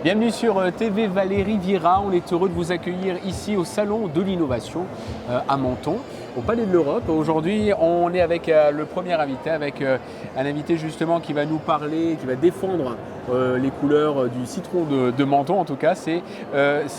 Bienvenue sur TV Valérie Vira. On est heureux de vous accueillir ici au Salon de l'Innovation à Menton, au Palais de l'Europe. Aujourd'hui, on est avec le premier invité, avec un invité justement qui va nous parler, qui va défendre les couleurs du citron de Menton. En tout cas, c'est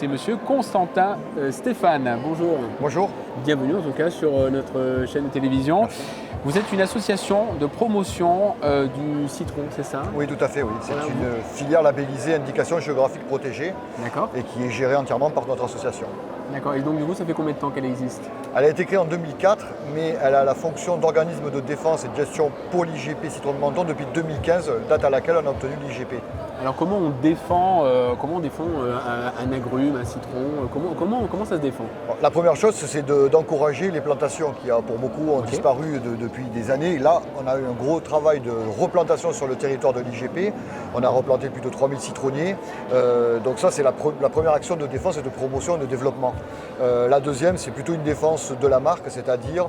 monsieur Constantin Stéphane. Bonjour. Bonjour. Bienvenue en tout cas sur notre chaîne de télévision. Merci. Vous êtes une association de promotion du citron, c'est ça? Oui, tout à fait, oui. C'est une filière labellisée indication géographique protégée. D'accord. Et qui est gérée entièrement par notre association. D'accord. Et donc du coup, ça fait combien de temps qu'elle existe? Elle a été créée en 2004, mais elle a la fonction d'organisme de défense et de gestion pour l'IGP Citron de Menton depuis 2015, date à laquelle on a obtenu l'IGP. Alors comment on défend, un agrume, un citron, comment ça se défend? La première chose, c'est d'encourager les plantations qui, pour beaucoup, ont disparu depuis des années. Là, on a eu un gros travail de replantation sur le territoire de l'IGP. On a replanté plus de 3000 citronniers. Donc ça, c'est la première action de défense et de promotion et de développement. La deuxième, c'est plutôt une défense de la marque, c'est-à-dire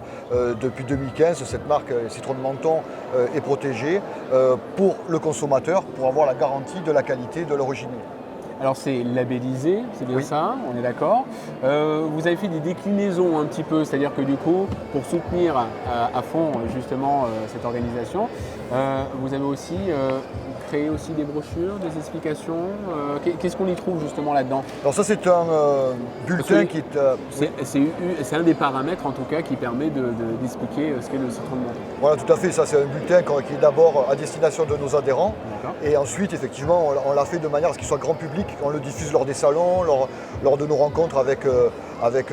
depuis 2015, cette marque Citron de Menton est protégée pour le consommateur, pour avoir la garantie de la qualité de l'origine. Alors c'est labellisé, c'est bien ça, on est d'accord. Vous avez fait des déclinaisons un petit peu, c'est-à-dire que du coup, pour soutenir à fond justement cette organisation, vous avez aussi créé aussi des brochures, des explications. Qu'est-ce qu'on y trouve justement là-dedans? Alors ça, c'est un bulletin qui est... C'est un des paramètres en tout cas qui permet d'expliquer ce qu'est le citron de Menton. Voilà, tout à fait. Ça, c'est un bulletin qui est d'abord à destination de nos adhérents. Et ensuite, effectivement, on l'a fait de manière à ce qu'il soit grand public. On le diffuse lors des salons, lors de nos rencontres avec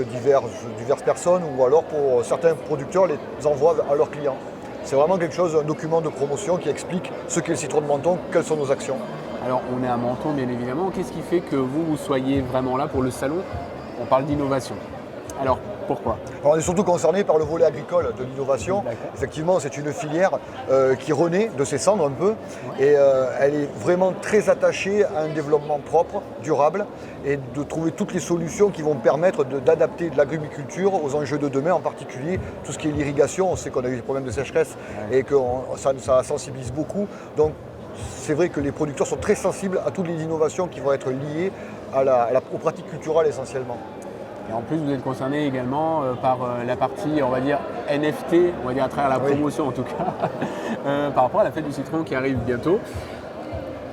diverses personnes, ou alors pour certains producteurs les envoient à leurs clients. C'est vraiment quelque chose, un document de promotion qui explique ce qu'est le citron de Menton, quelles sont nos actions. Alors on est à Menton bien évidemment. Qu'est-ce qui fait que vous soyez vraiment là pour le salon? On parle d'innovation. Alors pourquoi? Alors, on est surtout concerné par le volet agricole de l'innovation. Effectivement, c'est une filière qui renaît de ses cendres un peu. Et elle est vraiment très attachée à un développement propre, durable, et de trouver toutes les solutions qui vont permettre d'adapter de l'agriculture aux enjeux de demain, en particulier tout ce qui est l'irrigation. On sait qu'on a eu des problèmes de sécheresse et que ça sensibilise beaucoup. Donc c'est vrai que les producteurs sont très sensibles à toutes les innovations qui vont être liées aux pratiques culturelles essentiellement. Et en plus, vous êtes concerné également par la partie, on va dire, NFT, on va dire à travers la promotion en tout cas, par rapport à la fête du citron qui arrive bientôt.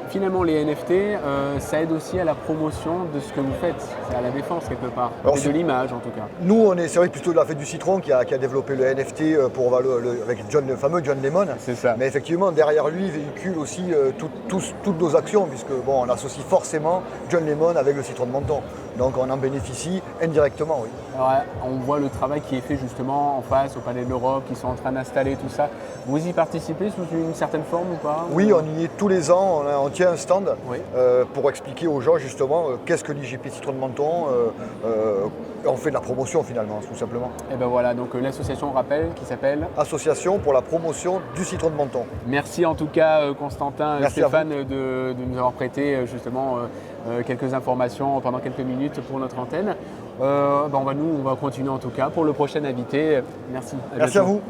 Finalement, les NFT, ça aide aussi à la promotion de ce que vous faites, c'est à la défense quelque part, et de l'image en tout cas. Nous, c'est vrai plutôt de la fête du citron qui a développé le NFT avec le fameux John Lemon. C'est ça. Mais effectivement, derrière lui, il véhicule aussi toutes nos actions, puisque on associe forcément John Lemon avec le citron de Menton. Donc on en bénéficie indirectement, oui. Alors, on voit le travail qui est fait justement en face, au Palais de l'Europe, qui sont en train d'installer tout ça. Vous y participez sous une certaine forme ou pas? Oui, on y est tous les ans, on tient un stand pour expliquer aux gens justement qu'est-ce que l'IGP Citron de Menton. On fait de la promotion finalement, tout simplement. Et ben voilà, donc l'association, on rappelle, qui s'appelle Association pour la promotion du citron de Menton. Merci en tout cas Constantin Stéphane de nous avoir prêté justement quelques informations pendant quelques minutes pour notre antenne. On va continuer en tout cas pour le prochain invité. Merci. Merci à vous.